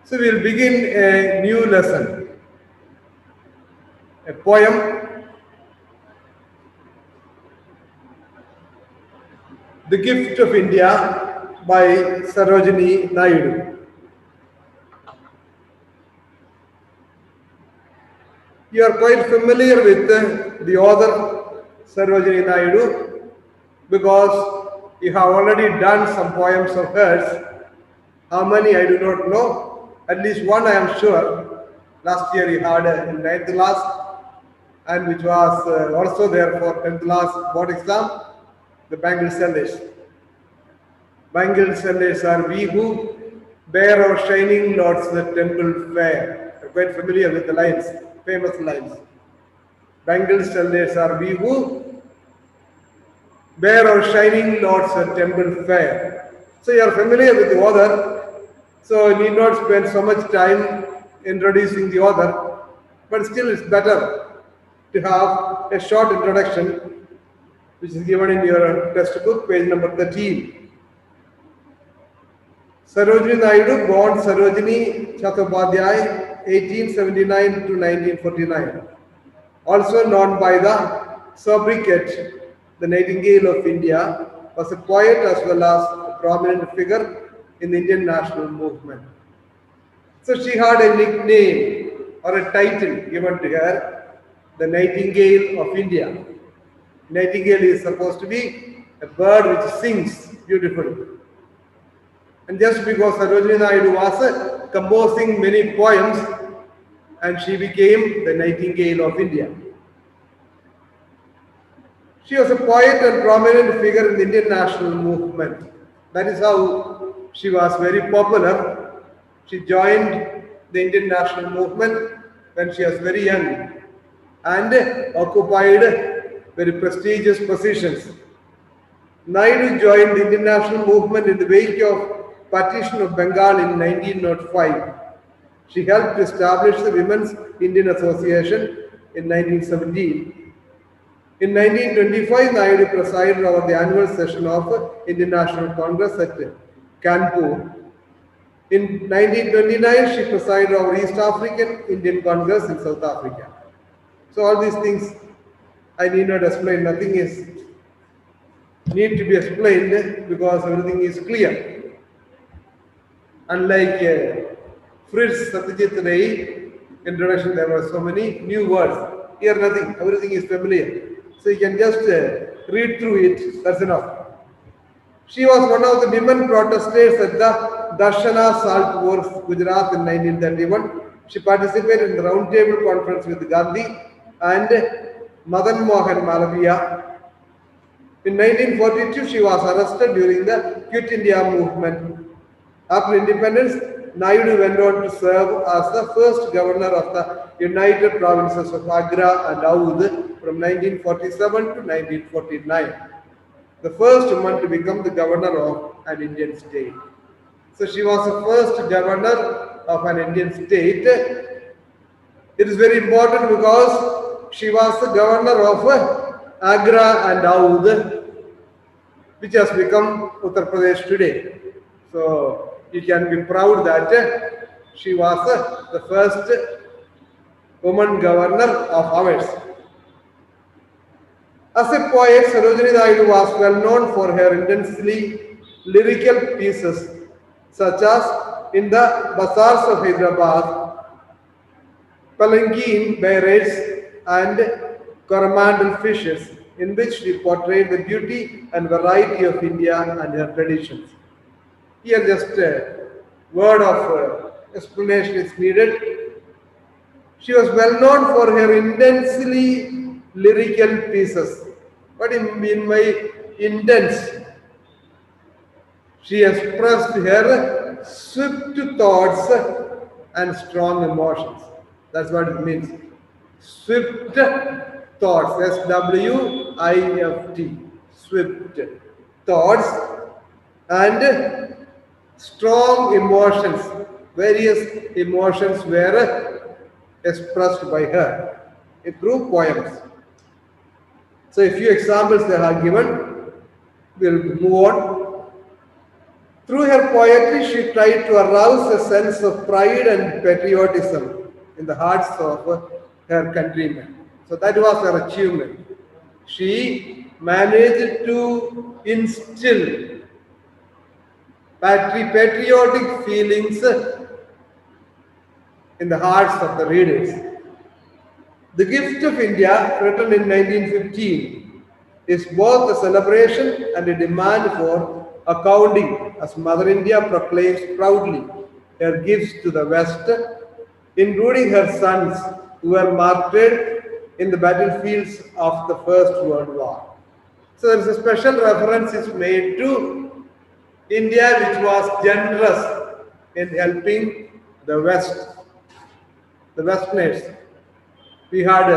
So we'll begin a new lesson, a poem, The Gift of India by Sarojini Naidu. You are quite familiar with the author Sarojini Naidu because you have already done some poems of hers. How many I do not know. At least one I am sure. Last year you had in 9th class, and which was also there for 10th class board exam, the Bangle Sellers. Bangle sellers are we who bear our shining lords the temple fair. You're quite familiar with the lines, famous lines. Bangle sellers are we who bear our shining lords the temple fair. So you are familiar with the author, so you need not spend so much time introducing the author, but still it's better to have a short introduction which is given in your textbook, page number 13. Sarojini Naidu, born Sarojini Chattopadhyay, 1879 to 1949. Also known by the sobriquet, the Nightingale of India, was a poet as well as a prominent figure in the Indian national movement. So she had a nickname or a title given to her, the Nightingale of India. Nightingale is supposed to be a bird which sings beautifully. And just because Sarojini Naidu was composing many poems, and she became the Nightingale of India. She was a poet and prominent figure in the Indian national movement. That is how she was very popular. She joined the Indian national movement when she was very young and occupied very prestigious positions. Naidu joined the Indian national movement in the wake of partition of Bengal in 1905. She helped establish the Women's Indian Association in 1917. In 1925, Naidu presided over the annual session of Indian National Congress at Kanpur. In 1929, she presided over East African Indian Congress in South Africa. So all these things I need not explain. Nothing is need to be explained because everything is clear. Unlike Fritz Satyajit Ray introduction, there were so many new words. Here nothing, everything is familiar. So you can just read through it, that's enough. She was one of the women protesters at the Darshana Salt Works, Gujarat in 1931. She participated in the Roundtable Conference with Gandhi and Madan Mohan Malaviya. In 1942, she was arrested during the Quit India movement. After independence, Naidu went on to serve as the first governor of the United Provinces of Agra and Oudh from 1947 to 1949. The first woman to become the governor of an Indian state. So she was the first governor of an Indian state. It is very important because she was the governor of Agra and Oudh, which has become Uttar Pradesh today. So you can be proud that she was the first woman governor of ours. As a poet, Sarojini Naidu was well known for her intensely lyrical pieces, such as in the Bazaars of Hyderabad, Palanquin Bearers, and Coromandel Fishes, in which she portrayed the beauty and variety of India and her traditions. Here just a word of explanation is needed. She was well known for her intensely lyrical pieces. What do you mean by intense? She expressed her swift thoughts and strong emotions. That's what it means. Swift thoughts, SWIFT, swift thoughts and strong emotions. Various emotions were expressed by her through poems. So a few examples they are given. We'll move on. Through her poetry, she tried to arouse a sense of pride and patriotism in the hearts of her countrymen. So that was her achievement. She managed to instill patriotic feelings in the hearts of the readers. The Gift of India, written in 1915, is both a celebration and a demand for accounting, as Mother India proclaims proudly her gifts to the West, including her sons who were martyred in the battlefields of the First World War. So there is a special reference is made to India, which was generous in helping the West, the Westerners. We had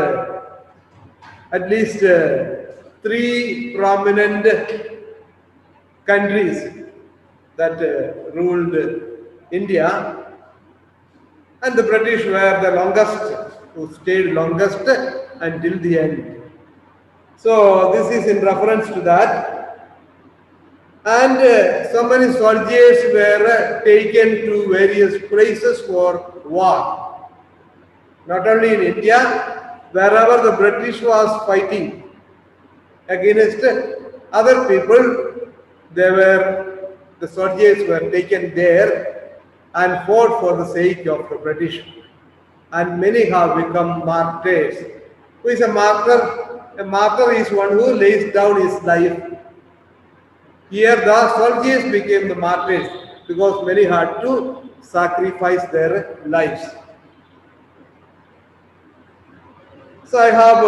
at least three prominent countries that ruled India, and the British were the longest, who stayed longest until the end. So this is in reference to that. And so many soldiers were taken to various places for war. Not only in India, wherever the British was fighting against other people, the soldiers were taken there and fought for the sake of the British. And many have become martyrs. Who is a martyr? A martyr is one who lays down his life. Here the soldiers became the martyrs because many had to sacrifice their lives. So I have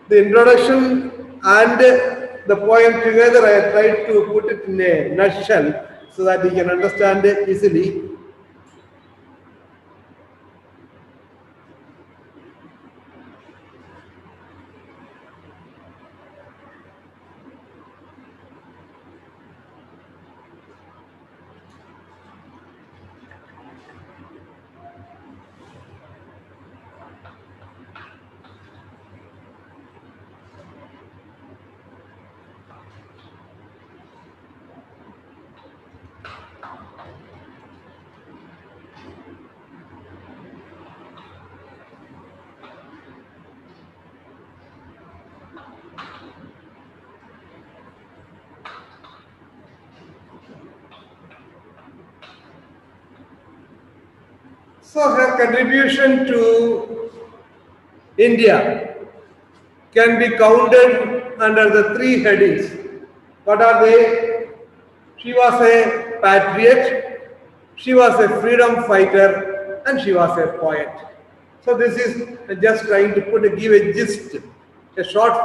the introduction and the poem together. I tried to put it in a nutshell so that you can understand it easily. So her contribution to India can be counted under the three headings. What are they? She was a patriot, she was a freedom fighter, and she was a poet. So this is just trying to give a gist, a short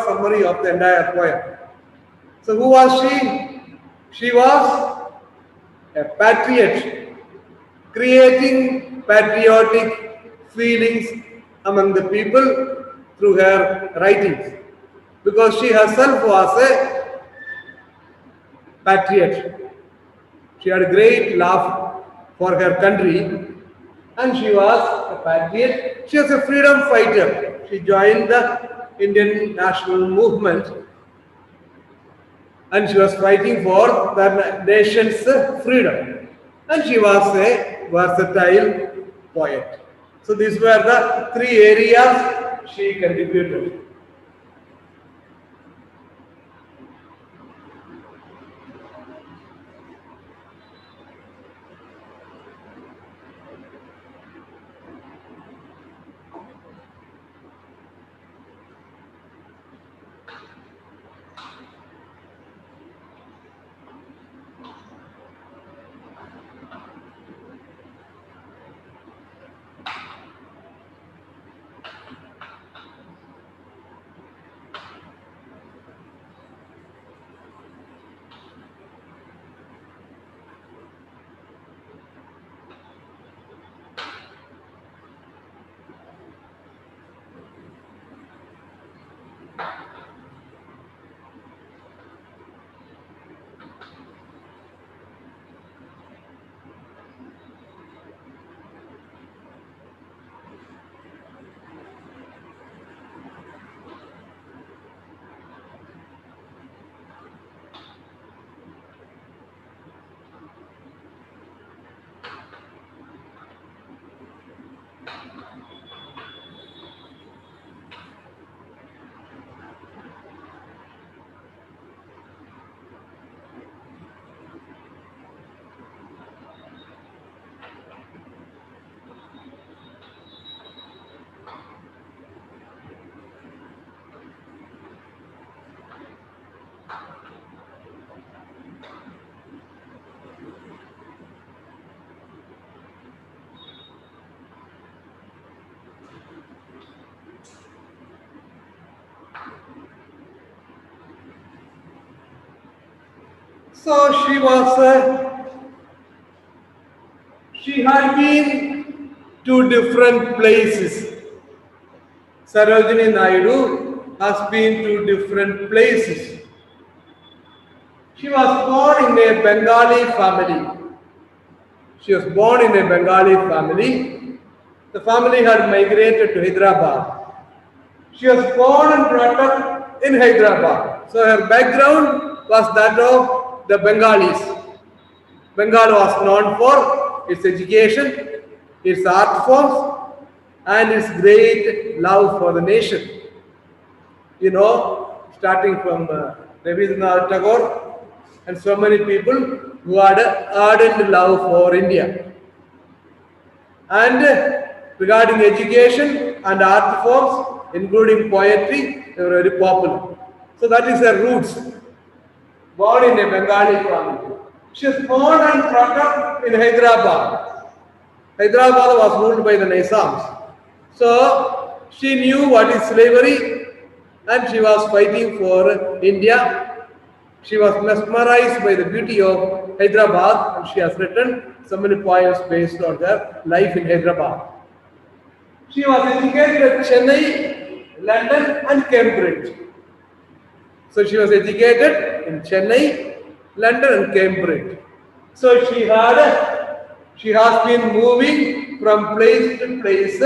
summary of the entire poem. So who was she? She was a patriot, creating patriotic feelings among the people through her writings, because she herself was a patriot. She had a great love for her country, and she was a patriot. She was a freedom fighter. She joined the Indian national movement, and she was fighting for the nation's freedom. And she was a versatile poet. So these were the three areas she contributed. So she had been to different places. Sarojini Naidu has been to different places. She was born in a Bengali family. She was born in a Bengali family. The family had migrated to Hyderabad. She was born and brought up in Hyderabad. So her background was that of the Bengalis. Bengal was known for its education, its art forms, and its great love for the nation. You know, starting from Rabindranath Tagore and so many people who had an ardent love for India. And regarding education and art forms, including poetry, they were very popular. So that is her roots. Born in a Bengali family. She was born and brought up in Hyderabad. Hyderabad was ruled by the Nizams. So she knew what is slavery and she was fighting for India. She was mesmerized by the beauty of Hyderabad and she has written so many poems based on her life in Hyderabad. She was educated at Chennai, London and Cambridge. So she was educated in Chennai, London and Cambridge. So she has been moving from place to place.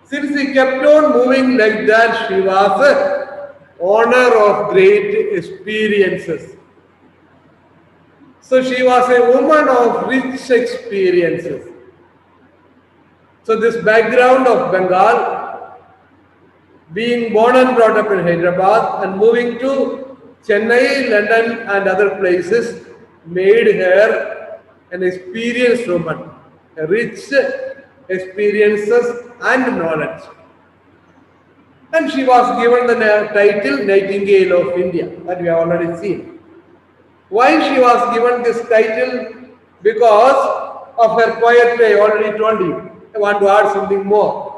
Since she kept on moving like that, she was a owner of great experiences. So she was a woman of rich experiences. So this background of Bengal, being born and brought up in Hyderabad and moving to Chennai, London and other places made her an experienced woman, a rich experiences and knowledge. And she was given the title Nightingale of India, that we have already seen. Why she was given this title? Because of her poetry, I already told you. I want to add something more.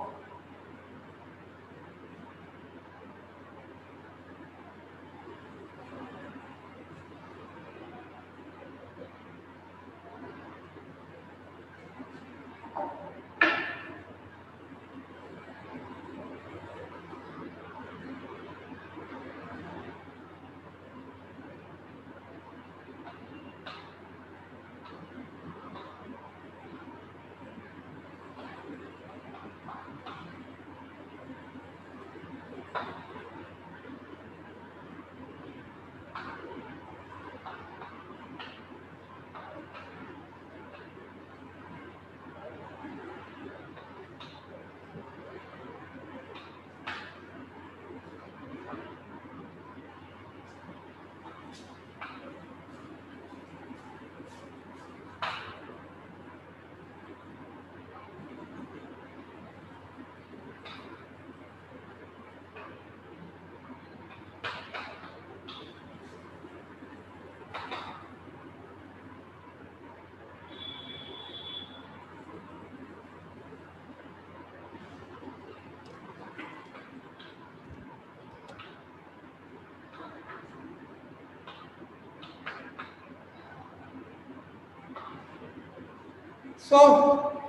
So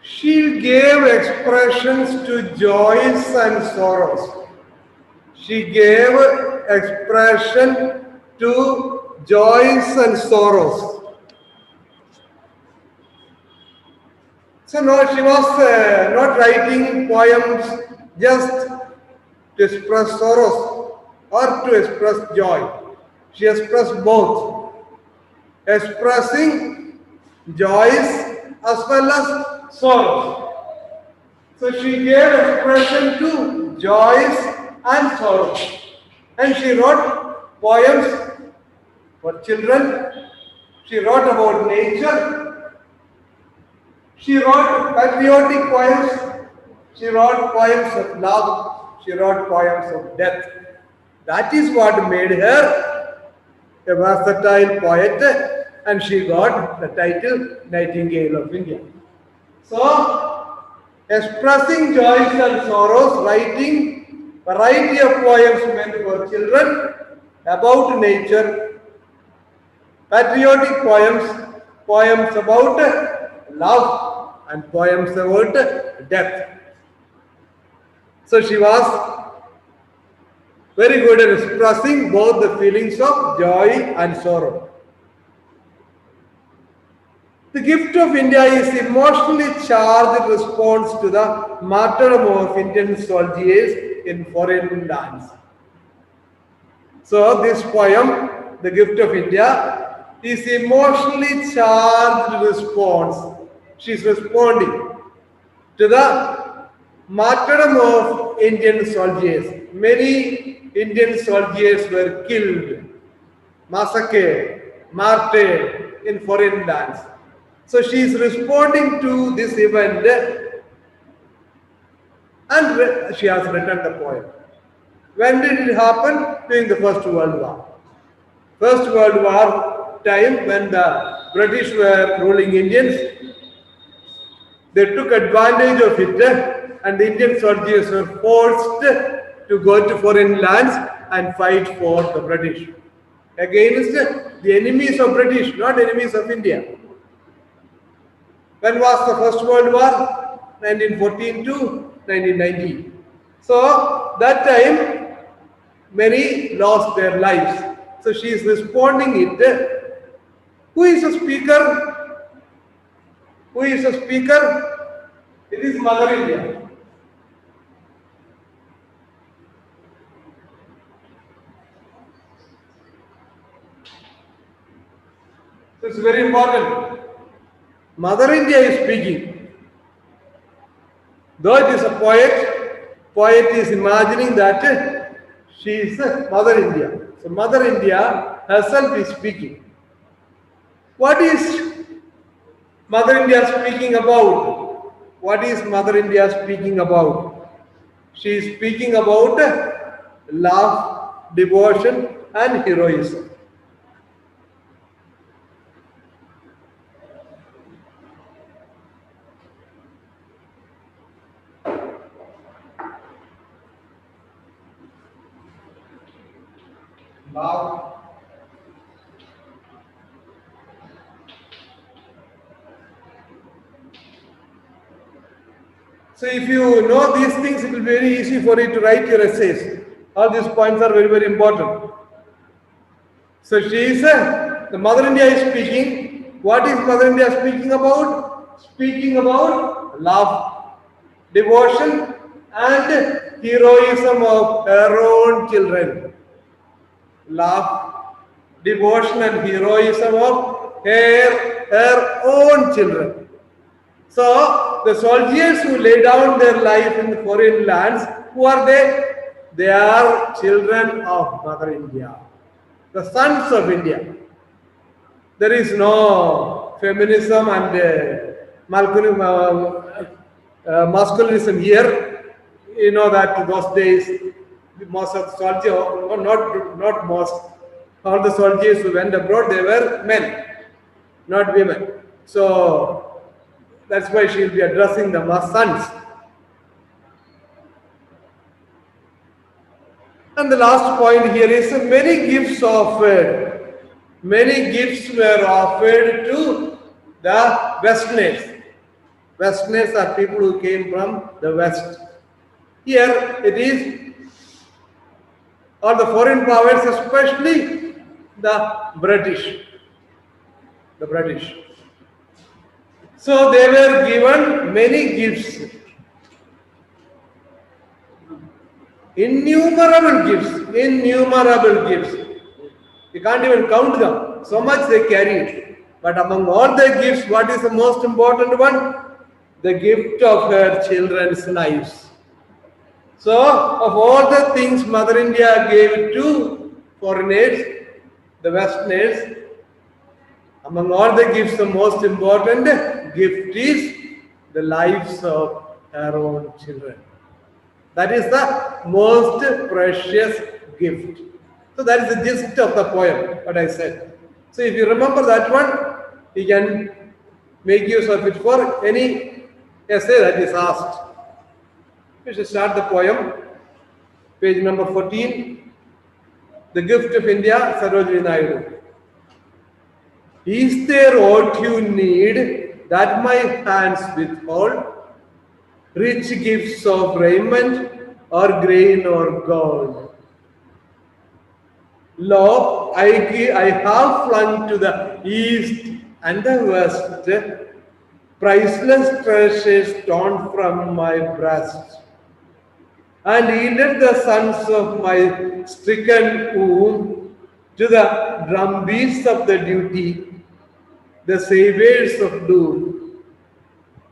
she gave expressions to joys and sorrows. She gave expression to joys and sorrows. So no, she was not writing poems just to express sorrows or to express joy. She expressed both, expressing joys as well as sorrows. So she gave expression to joys and sorrows. And she wrote poems for children. She wrote about nature. She wrote patriotic poems. She wrote poems of love. She wrote poems of death. That is what made her a versatile poet, and she got the title Nightingale of India. So, expressing joys and sorrows, writing variety of poems meant for children, about nature, patriotic poems, poems about love, and poems about death. So she was very good at expressing both the feelings of joy and sorrow. The gift of India is emotionally charged response to the martyrdom of Indian soldiers in foreign lands. So this poem, The Gift of India, is emotionally charged response. She is responding to the martyrdom of Indian soldiers. Many Indian soldiers were killed, massacred, martyred in foreign lands. So she is responding to this event and she has written the poem. When did it happen? During the First World War. First World War time, when the British were ruling Indians, they took advantage of it and the Indian soldiers were forced to go to foreign lands and fight for the British against the enemies of British, not enemies of India. When was the First World War? 1914 to 1919. So that time many lost their lives. So she is responding it. Who is a speaker? Who is a speaker? It is Mother India. So it's very important. Mother India is speaking. Though it is a poet is imagining that she is Mother India. So Mother India herself is speaking. What is Mother India speaking about? What is Mother India speaking about? She is speaking about love, devotion, and heroism. Love, so if you know these things, it will be very easy for you to write your essays. All these points are very, very important. So she is, the Mother India is speaking. What is Mother India speaking about? Speaking about love, devotion, and heroism of her own children. Love, devotion, and heroism of her own children. So the soldiers who lay down their life in foreign lands, who are they? They are children of Mother India, the sons of India. There is no feminism and masculinism here. You know that those days, most of the soldiers, not most, all the soldiers who went abroad, they were men, not women. So that's why she will be addressing them as sons. And the last point here is many gifts offered. Many gifts were offered to the Westerners. Westerners are people who came from the West. Here it is, or the foreign powers, especially the British. The British. So they were given many gifts. Innumerable gifts. You can't even count them. So much they carried. But among all the gifts, what is the most important one? The gift of her children's lives. So, of all the things Mother India gave to foreigners, the Westerners, among all the gifts, the most important gift is the lives of her own children. That is the most precious gift. So that is the gist of the poem, what I said. So if you remember that one, you can make use of it for any essay that is asked. We should start the poem, page number 14. The gift of India, Sarojini Naidu. Is there what you need that my hands withhold? Rich gifts of raiment or grain or gold. Lo, I have flung to the east and the west priceless treasures torn from my breast, and yielded the sons of my stricken womb to the drumbeats of the duty, the saviors of doom.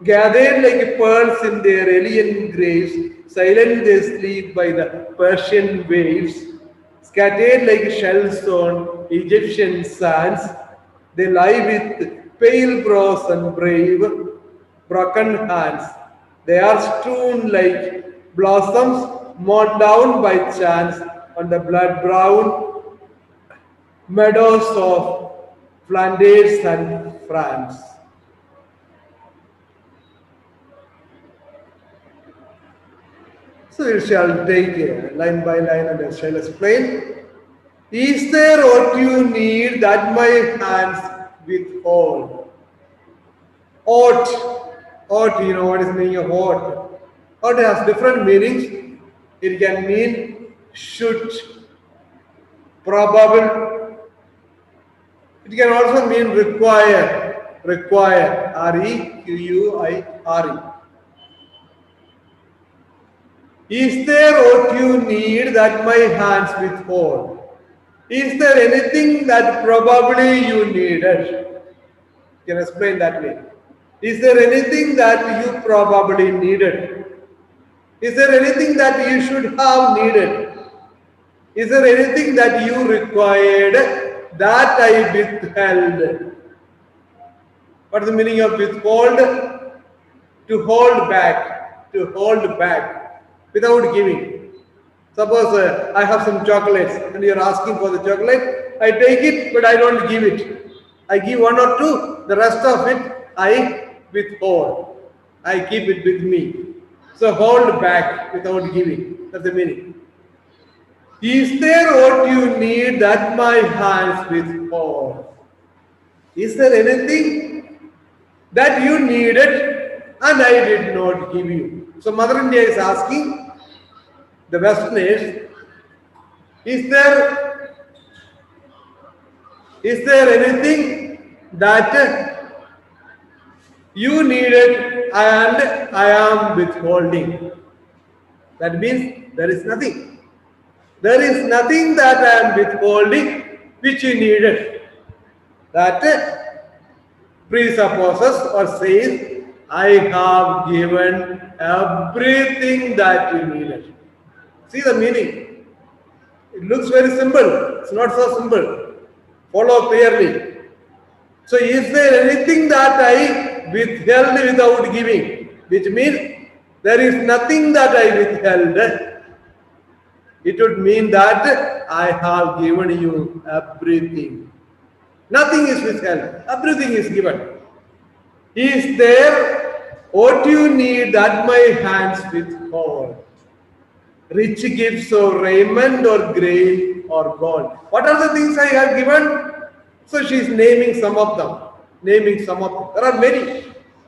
Gathered like pearls in their alien graves, silent they sleep by the Persian waves, scattered like shells on Egyptian sands, they lie with pale brows and brave, broken hands. They are strewn like blossoms mown down by chance on the blood brown meadows of Flanders and France. So we shall take line by line and I shall explain. Is there what you need that my hands withhold? Ought. Ought, you know what is meaning of ought? Ought has different meanings. It can mean should, probable. It can also mean require. Require. R-E-Q-U-I-R-E. Is there what you need that my hands withhold? Is there anything that probably you needed? You can explain that way. Is there anything that you probably needed? Is there anything that you should have needed? Is there anything that you required that I withheld? What is the meaning of withhold? To hold back. To hold back without giving. Suppose I have some chocolates and you are asking for the chocolate. I take it, but I don't give it. I give one or two, the rest of it I withhold. I keep it with me. So hold back without giving. That's the meaning. Is there what you need that my hands withhold? Is there anything that you needed and I did not give you? So Mother India is asking the Westerners, is there anything that you needed and I am withholding? That means there is nothing. There is nothing that I am withholding which you needed. That presupposes or says, I have given everything that you needed. See the meaning? It looks very simple. It's not so simple. Follow clearly. So is there anything that I withheld without giving? Which means there is nothing that I withheld. It would mean that I have given you everything. Nothing is withheld. Everything is given. Is there what you need that my hands withhold? Rich gifts of raiment or grain or gold. What are the things I have given? So she is naming some of them. Naming some of them. There are many,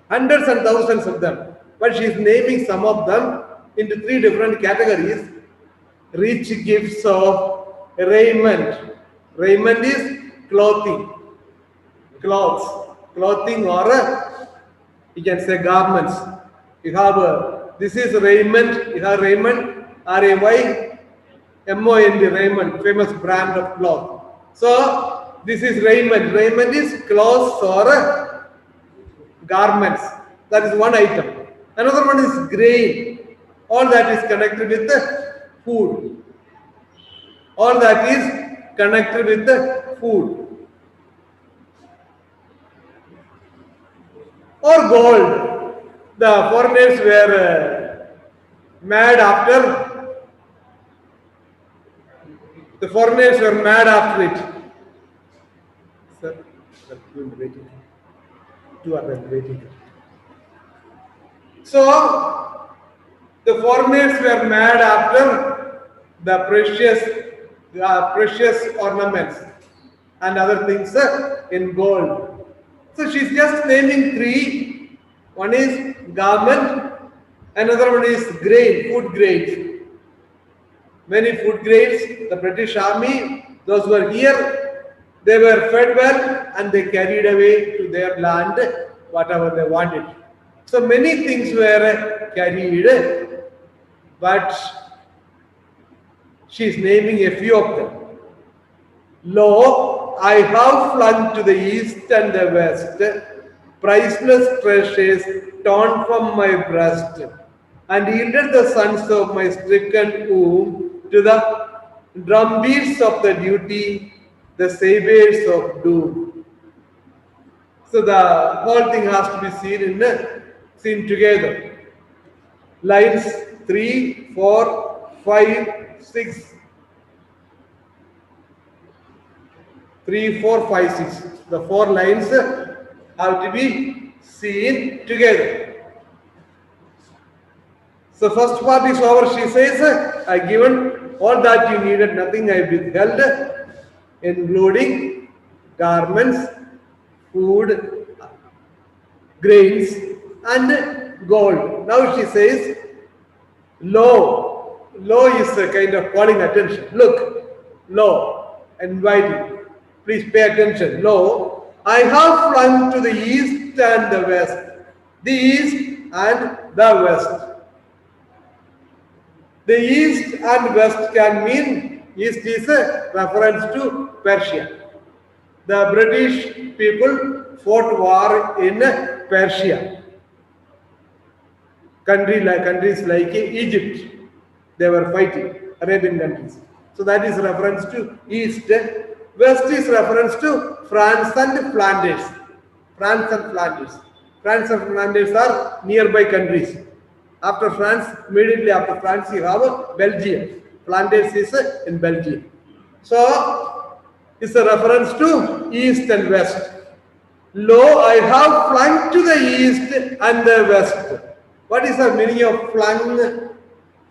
hundreds and thousands of them. But she is naming some of them into three different categories. Rich gifts of raiment. Raiment is clothing. Clothes. Clothing or you can say garments. You have this is raiment. You have raiment. R-A-Y-M-O-N-D, Raymond, famous brand of cloth. So this is raiment. Raiment is clothes or garments. That is one item. Another one is grain. All that is connected with the food. All that is connected with the food. Or gold. The foreigners were mad after. The foreigners were mad after it. Sir, you are waiting. Two are waiting. So, the foreigners were mad after the precious precious ornaments and other things in gold. So she's just naming three. One is garment, another one is grain, food grains. Many food grains, the British army, those who were here, they were fed well and they carried away to their land whatever they wanted. So many things were carried, but she is naming a few of them. Lo, I have flung to the east and the west priceless treasures torn from my breast, and yielded the sons of my stricken womb to the drumbeats of the duty, the sabers of doom. So the whole thing has to be seen together. Lines 3, 4, 5, 6. 3, 4, 5, 6. The four lines have to be seen together. So first part is over. She says, I given all that you needed, nothing I withheld, including garments, food, grains, and gold. Now she says, lo. Lo is a kind of calling attention. Look, lo, inviting. Please pay attention. Lo, I have flung to the east and the west. The east and the west. The east and west can mean, east is a reference to Persia. The British people fought war in Persia. Countries like Egypt, they were fighting, Arabian countries. So that is reference to east. West is reference to France and Flanders. France and Flanders. France and Flanders are nearby countries. After France, immediately after France, you have Belgium. Flanders is in Belgium. So, it's a reference to east and west. Lo, I have flung to the east and the west. What is the meaning of flung?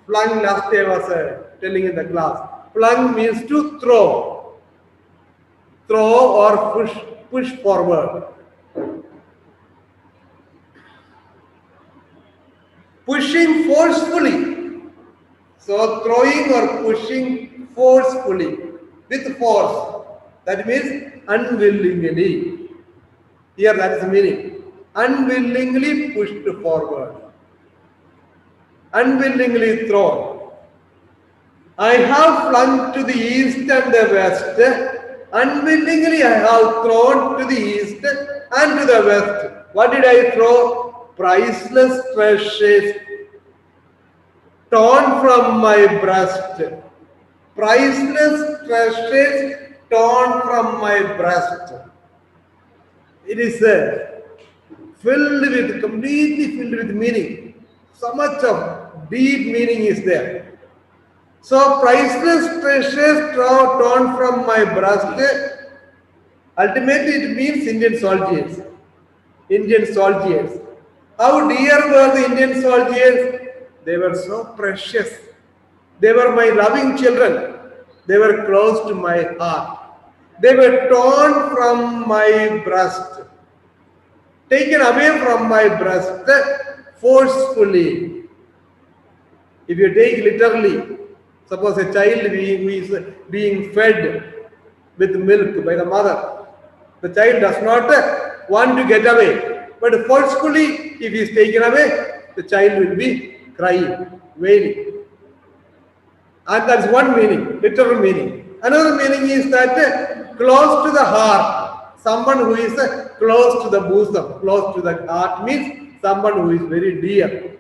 Flung, last day I was telling in the class. Flung means to throw. Throw or push forward. Pushing forcefully. So throwing or pushing forcefully with force. That means unwillingly. Here that is the meaning. Unwillingly pushed forward. Unwillingly thrown. I have flung to the east and the west. Unwillingly I have thrown to the east and to the west. What did I throw? Priceless treasures torn from my breast. Priceless treasures torn from my breast. It is completely filled with meaning. So much of deep meaning is there. So priceless treasures torn from my breast. Ultimately it means Indian soldiers. Indian soldiers. How dear were the Indian soldiers? They were so precious. They were my loving children. They were close to my heart. They were torn from my breast. Taken away from my breast forcefully. If you take literally, suppose a child who is being fed with milk by the mother. The child does not want to get away. But forcefully, if he is taken away, the child will be crying, wailing. And that's one meaning, literal meaning. Another meaning is that close to the heart. Someone who is close to the bosom, close to the heart means someone who is very dear.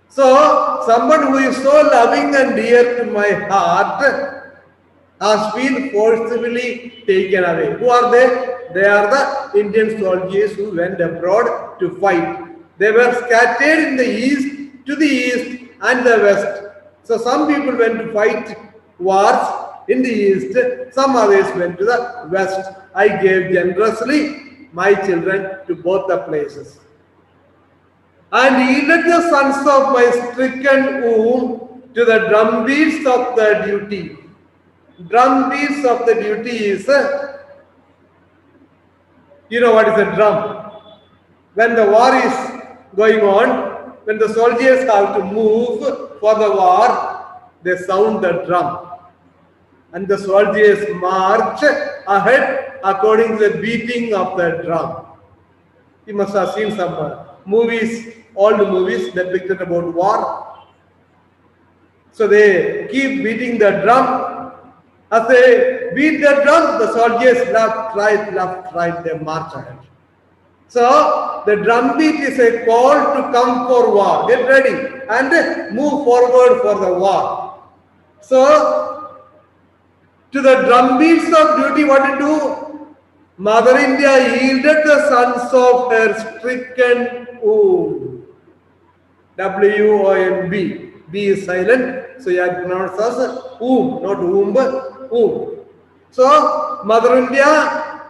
So, someone who is so loving and dear to my heart has been forcibly taken away. Who are they? They are the Indian soldiers who went abroad to fight. They were scattered in the east, to the east and the west. So some people went to fight wars in the east, some others went to the west. I gave generously my children to both the places. And yielded the sons of my stricken womb to the drumbeats of the duty. Drum beats of the duty is, you know what is a drum? When the war is going on, when the soldiers have to move for the war, they sound the drum. And the soldiers march ahead according to the beating of the drum. You must have seen some movies, old movies depicted about war. So they keep beating the drum. As they beat the drum, the soldiers left, right, they march ahead. So the drum beat is a call to come for war. Get ready and move forward for the war. So to the drum beats of duty, what to do? Mother India yielded the sons of her stricken womb. W-O-M-B. B is silent, so you have to pronounce as womb, not womb, womb. So Mother India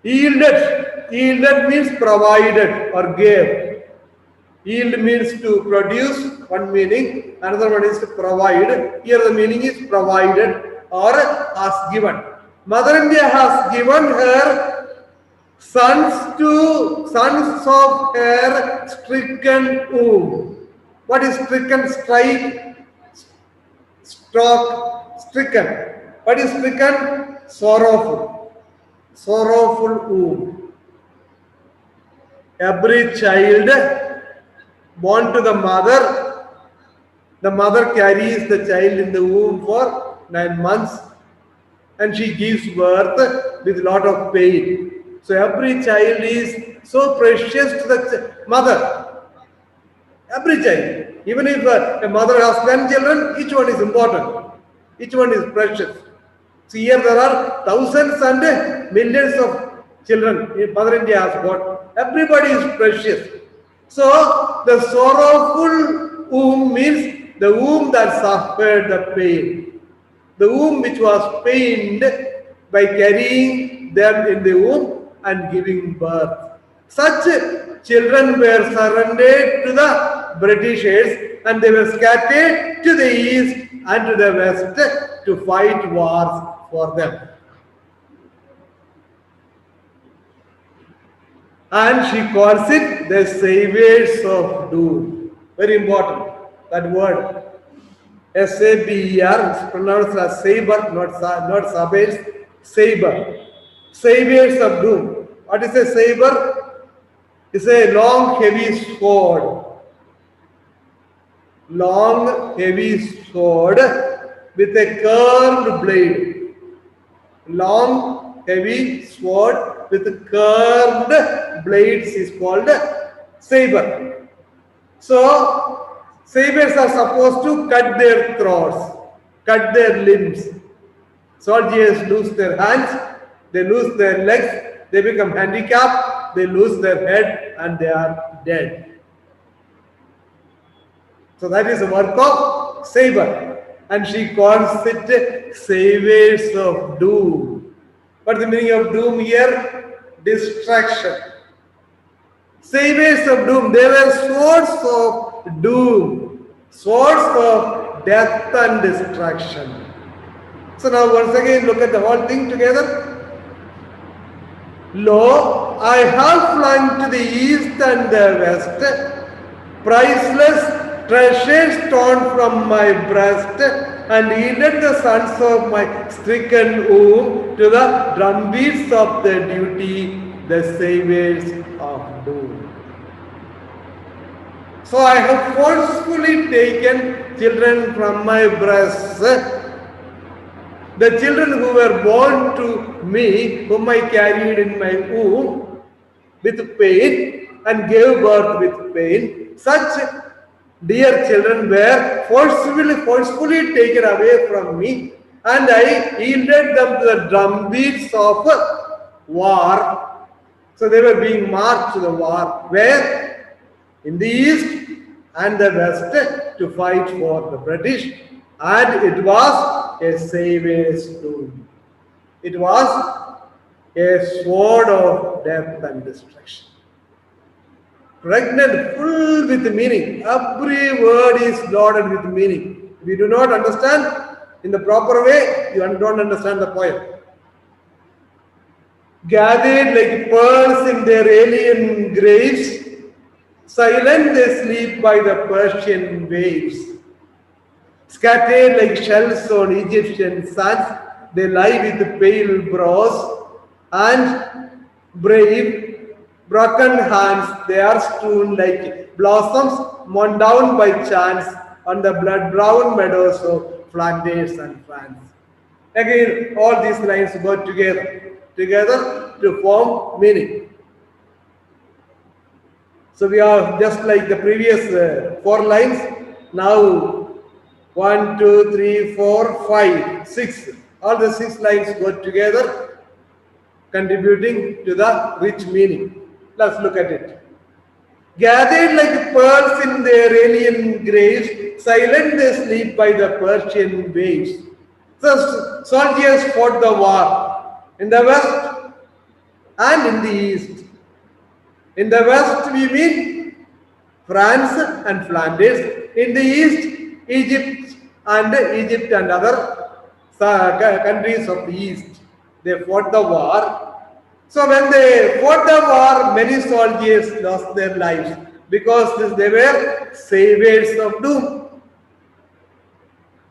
yielded. Yielded means provided or gave. Yield means to produce, one meaning. Another one is to provide. Here the meaning is provided or has given. Mother India has given her sons of her stricken womb. What is stricken? Strike, stroke, stricken. What is stricken? Sorrowful. Sorrowful womb. Every child born to the mother carries the child in the womb for 9 months and she gives birth with a lot of pain. So every child is so precious to the mother. Every child. Even if a mother has 10 children, each one is important. Each one is precious. See, here there are thousands and millions of children Mother India has got. Everybody is precious. So the sorrowful womb means the womb that suffered the pain. The womb which was pained by carrying them in the womb and giving birth. Such children were surrendered to the Britishers and they were scattered to the east and to the west to fight wars for them. And she calls it the saviors of doom. Very important, that word. S-A-B-E-R is pronounced as saber, not sabers, saber. Saviors of doom. What is a saber? It's a long, heavy sword. Long, heavy sword with a curved blade. Long, heavy sword with curved blades is called saber. So, sabers are supposed to cut their throats, cut their limbs. Soldiers lose their hands, they lose their legs, they become handicapped, they lose their head and they are dead. So that is the work of saber. And she calls it saviors of doom. What is the meaning of doom here? Destruction. Saviors of doom, they were swords of doom, swords of death and destruction. So now once again look at the whole thing together. Lo, I have flung to the east and the west, priceless treasures torn from my breast, and yielded the sons of my stricken womb to the drumbeats of the duty, the saviors of doom. So I have forcefully taken children from my breast, the children who were born to me, whom I carried in my womb with pain and gave birth with pain. Such dear children were forcefully taken away from me, and I yielded them to the drumbeats of war. So they were being marched to the war. Where? In the east and the west to fight for the British. And it was a savior's doom. It was a sword of death and destruction. Pregnant, full with meaning. Every word is loaded with meaning. If we do not understand, In the proper way, you don't understand the poem. Gathered like pearls in their alien graves, silent they sleep by the Persian waves. Scattered like shells on Egyptian sands, they lie with pale brows and brave, broken hands. They are strewn like blossoms mown down by chance on the blood-brown meadows of Flanders and France. Again, all these lines go together to form meaning. So we are just like the previous 4 lines. Now 1, 2, 3, 4, 5, 6. All the 6 lines go together, contributing to the rich meaning. Let's look at it. Gathered like pearls in their alien graves, silent they sleep by the Persian waves. So soldiers fought the war in the west and in the east. In the west we mean France and Flanders. In the east, Egypt and other countries of the east. They fought the war. So when they fought the war, many soldiers lost their lives because they were saviors of doom.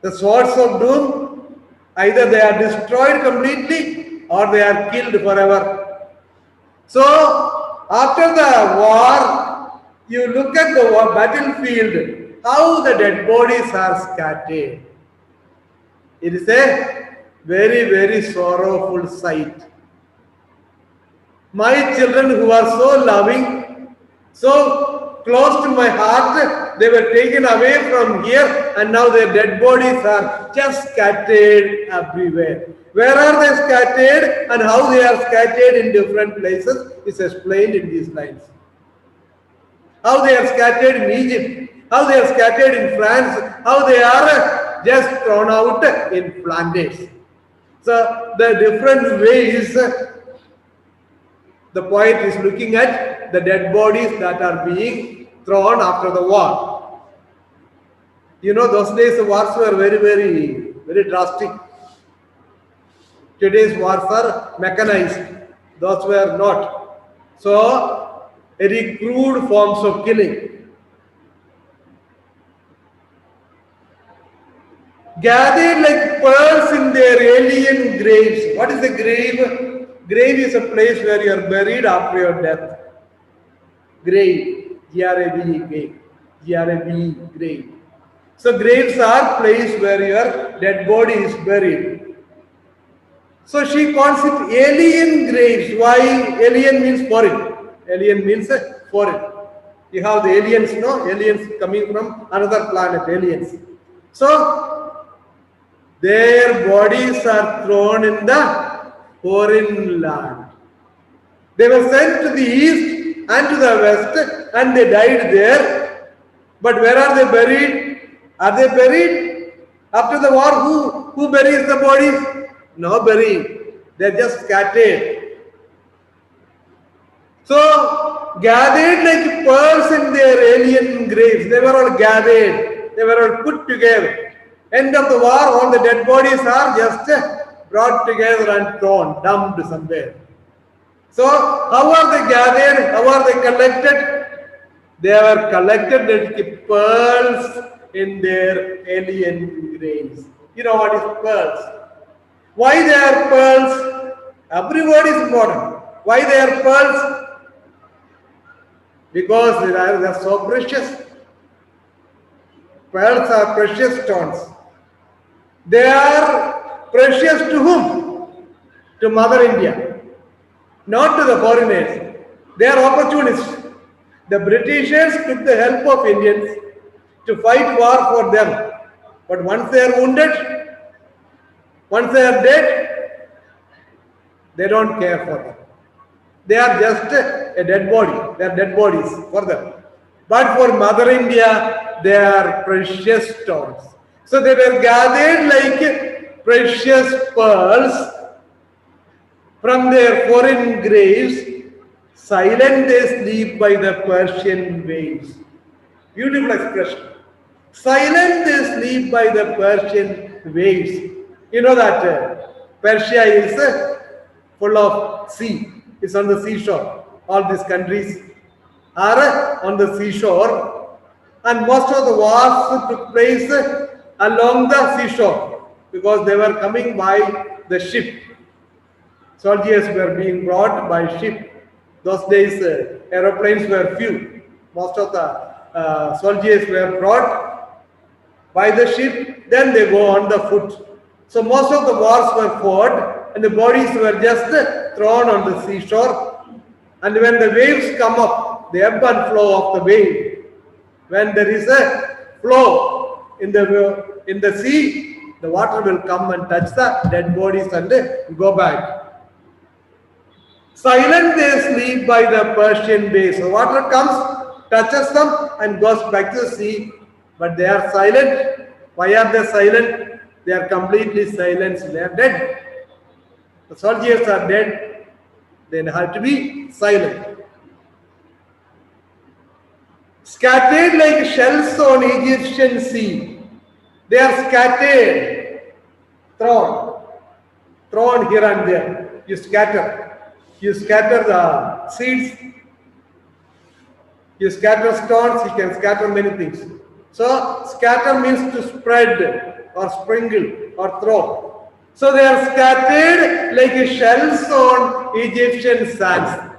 The swords of doom, either they are destroyed completely or they are killed forever. So after the war, you look at the battlefield, how the dead bodies are scattered. It is a very, very sorrowful sight. My children who are so loving, so close to my heart, they were taken away from here and now their dead bodies are just scattered everywhere. Where are they scattered and how they are scattered in different places is explained in these lines. How they are scattered in Egypt, how they are scattered in France, how they are just thrown out in Flanders. So the different ways the poet is looking at the dead bodies that are being thrown after the war. You know, those days the wars were very, very, very drastic. Today's wars are mechanized. Those were not. So, very crude forms of killing. Gathered like pearls in their alien graves. What is a grave? Grave is a place where you are buried after your death. Grave, G-R-A-V-E, G-R-A-V-E, grave. So graves are place where your dead body is buried. So she calls it alien graves. Why? Alien means foreign. Alien means foreign. You have the aliens, no? Aliens coming from another planet, aliens. So their bodies are thrown in the foreign land. They were sent to the east and to the west and they died there. But where are they buried? Are they buried? After the war, who buries the bodies? Nobody. They are just scattered. So, gathered like pearls in their alien graves. They were all gathered. They were all put together. End of the war, all the dead bodies are just brought together and thrown, dumped somewhere. So, how are they gathered? How are they collected? They were collected like pearls in their alien graves. You know what is pearls? Why they are pearls? Every word is important. Why they are pearls? Because they are so precious. Pearls are precious stones. They are precious to whom? To Mother India. Not to the foreigners. They are opportunists. The Britishers took the help of Indians to fight war for them. But once they are wounded, once they are dead, they don't care for them. They are just a dead body. They are dead bodies for them. But for Mother India, they are precious stones. So they were gathered like precious pearls from their foreign graves. Silent they sleep by the Persian waves. Beautiful expression. Silent they sleep by the Persian waves. You know that Persia is full of sea. It's on the seashore. All these countries are on the seashore, and most of the wars took place along the seashore because they were coming by the ship. Soldiers were being brought by ship. Those days, aeroplanes were few. Most of the soldiers were brought by the ship, then they go on the foot. So most of the wars were fought, and the bodies were just thrown on the seashore. And when the waves come up, the ebb and flow of the wave, when there is a flow in the sea, the water will come and touch the dead bodies and go back. Silent they sleep by the Persian bay. So water comes, touches them and goes back to the sea. But they are silent. Why are they silent? They are completely silent. They are dead. The soldiers are dead. They have to be silent. Scattered like shells on Egyptian sea. They are scattered. Thrown here and there. You scatter. You scatter the seeds, you scatter stones, you can scatter many things. So, scatter means to spread or sprinkle or throw. So, they are scattered like shells on Egyptian sands.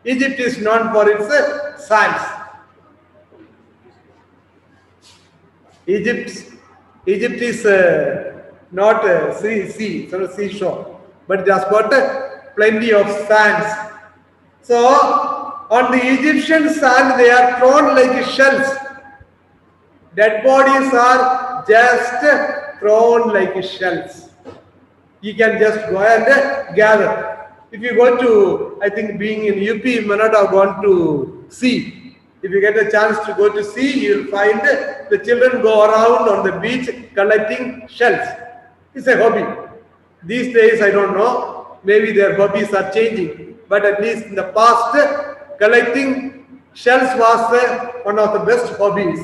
Egypt is known for its sands. Egypt is not a sea, it's not a seashore, but it has got plenty of sands. So, on the Egyptian sand, they are thrown like shells. Dead bodies are just thrown like shells. You can just go and gather. If you go to, I think being in UP, you may not have gone to sea. If you get a chance to go to sea, you will find the children go around on the beach collecting shells. It's a hobby. These days, I don't know. Maybe their hobbies are changing, but at least in the past, collecting shells was one of the best hobbies,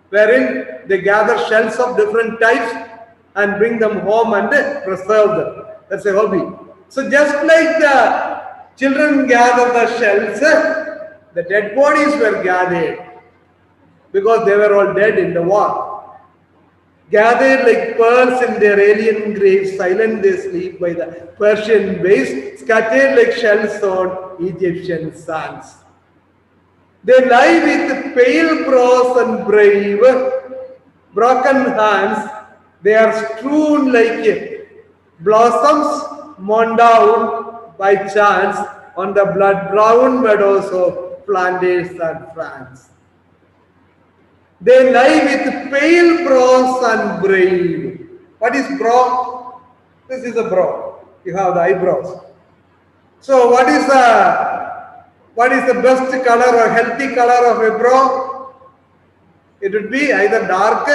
wherein they gather shells of different types and bring them home and preserve them. That's a hobby. So just like the children gather the shells, the dead bodies were gathered because they were all dead in the war. Gathered like pearls in their alien graves, silent they sleep by the Persian waves, scattered like shells on Egyptian sands. They lie with pale brows and brave, broken hands. They are strewn like blossoms mown down by chance on the blood-brown meadows of Flanders and France. They lie with pale brows and brave. What is brow? This is a brow. You have the eyebrows. So what is the best color or healthy color of a brow? It would be either dark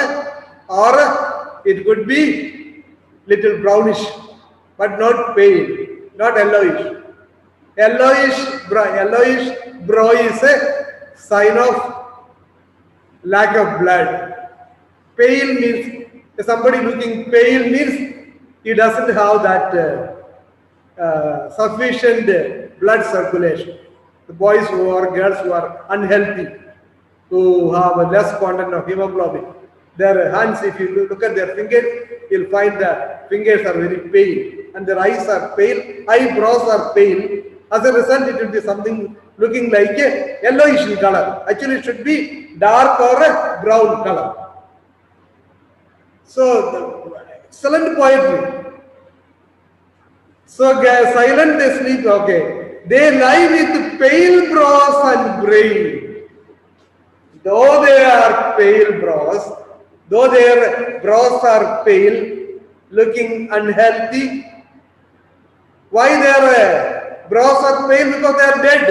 or it could be little brownish, but not pale, not yellowish. Yellowish brow is a sign of lack of blood. Pale means somebody looking pale means he doesn't have that sufficient blood circulation. The boys who are girls who are unhealthy, who have a less content of hemoglobin, their hands, if you look at their fingers, you'll find that fingers are very pale and their eyes are pale, eyebrows are pale. As a result, it will be something looking like a yellowish in color. Actually, it should be dark or a brown color. So, excellent poetry. So, silent they sleep, okay. They lie with pale brows and brave. Though they are pale brows, though their brows are pale, looking unhealthy. Why their brows are pale? Because they are dead.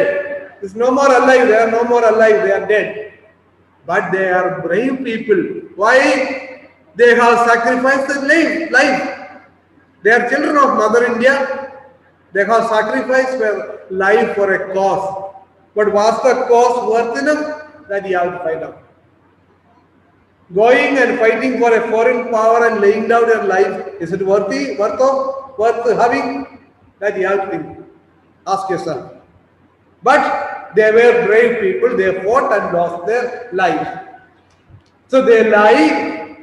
There's no more alive. They are no more alive. They are dead. But they are brave people. Why? They have sacrificed their life. They are children of Mother India. They have sacrificed their life for a cause. But was the cause worth enough? That you have to find out. Going and fighting for a foreign power and laying down your life, is it worth having? That you have to think. Ask yourself. But they were brave people, they fought and lost their life. So they lie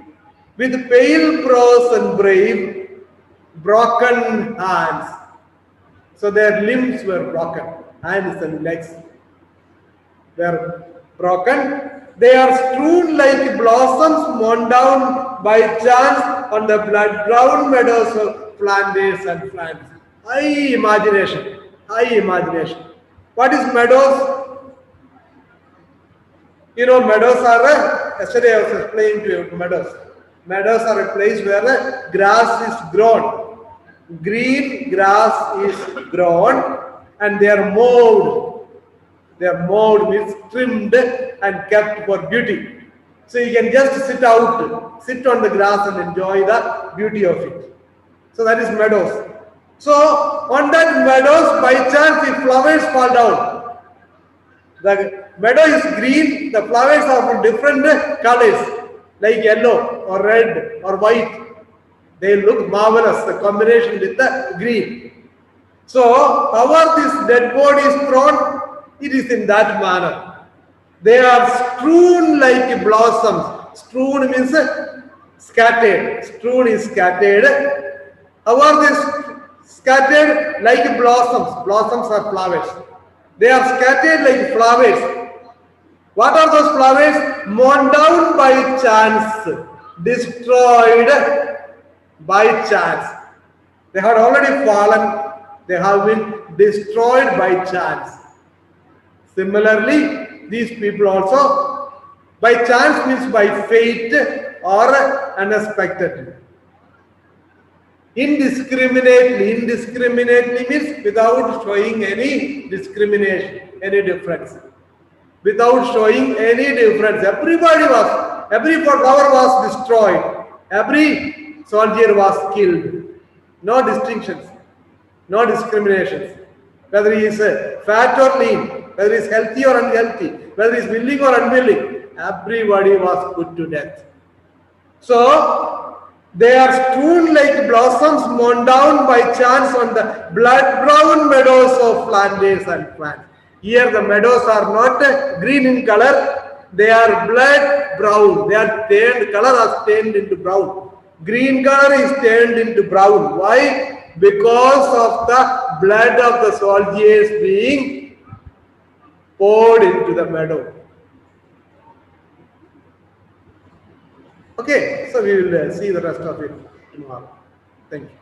with pale prose and brave, broken hands. So their limbs were broken, hands and legs were broken. They are strewn like blossoms mown down by chance on the blood-brown meadows of Flanders and France. High imagination, high imagination. What is meadows? You know, meadows are yesterday I was explaining to you meadows. Meadows are a place where the grass is grown. Green grass is grown and they are mowed. They are mowed, means trimmed and kept for beauty. So you can just sit on the grass and enjoy the beauty of it. So that is meadows. So on that meadows, by chance, the flowers fall down. The meadow is green, the flowers are of different colors, like yellow or red or white. They look marvelous, the combination with the green. So, how are these dead bodies thrown? It is in that manner. They are strewn like blossoms. Strewn means scattered. Strewn is scattered. How are they scattered? Like blossoms. Blossoms are flowers. They are scattered like flowers. What are those flowers? Mown down by chance, destroyed by chance. They had already fallen, they have been destroyed by chance. Similarly, these people also, by chance means by fate or unexpectedly. Indiscriminately means without showing any discrimination, any difference. Without showing any difference. Every flower was destroyed. Every soldier was killed. No distinctions. No discriminations. Whether he is fat or lean, whether he is healthy or unhealthy, whether he is willing or unwilling, everybody was put to death. So, they are strewn like blossoms mown down by chance on the blood-brown meadows of Flanders and France. Here the meadows are not green in color, they are blood brown. They are turned, color has turned into brown. Green color is turned into brown. Why? Because of the blood of the soldiers being poured into the meadow. Okay, so we will see the rest of it tomorrow. Thank you.